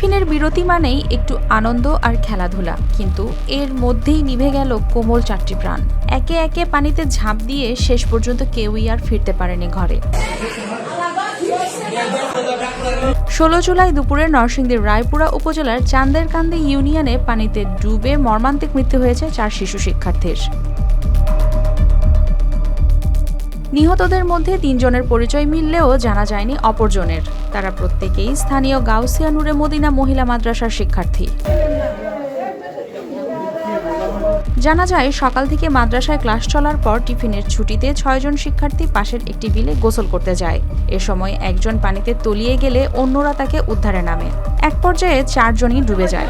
টিফিনের বিরতি মানেই একটু আনন্দ আর খেলাধুলা, কিন্তু এর মধ্যেই নিভে গেল কোমল 4টি প্রাণ। একে একে পানিতে ঝাঁপ দিয়ে শেষ পর্যন্ত কেউই আর ফিরতে পারেনি ঘরে। 16 জুলাই দুপুরে নরসিংদীর রায়পুরা উপজেলার চান্দেরকান্দি ইউনিয়নে পানিতে ডুবে মর্মান্তিক মৃত্যু হয়েছে 4 শিশু শিক্ষার্থীর। নিহতদের মধ্যে 3 জনের পরিচয় মিললেও জানা যায়নি অপরজনের। তারা প্রত্যেকেই স্থানীয় গাউসিয়া নূরে মদিনা মহিলা মাদ্রাসার শিক্ষার্থী। জানা যায়, সকাল থেকে মাদ্রাসায় ক্লাস চলার পর টিফিনের ছুটিতে 6 জন শিক্ষার্থী পাশের একটি বিলে গোসল করতে যায়। এ সময় একজন পানিতে তলিয়ে গেলে অন্যরা তাকে উদ্ধারে নামে। এক পর্যায়ে 4 জনই ডুবে যায়।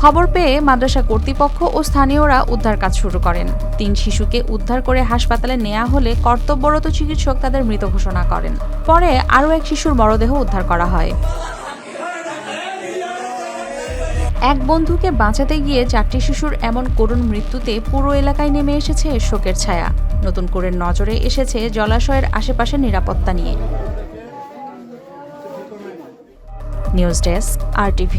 খবর পেয়ে মাদ্রাসা কর্তৃপক্ষ ও স্থানীয়রা উদ্ধার কাজ শুরু করেন। 3 শিশুকে উদ্ধার করে হাসপাতালে নেওয়া হলে কর্তব্যরত চিকিৎসক তাদের মৃত ঘোষণা করেন। পরে আরও এক শিশুর মরদেহ উদ্ধার করা হয়। এক বন্ধুকে বাঁচাতে গিয়ে 4টি শিশুর এমন করুণ মৃত্যুতে পুরো এলাকায় নেমে এসেছে শোকের ছায়া। নতুন করে নজরে এসেছে জলাশয়ের আশেপাশে নিরাপত্তা নিয়ে। News desk, RTV।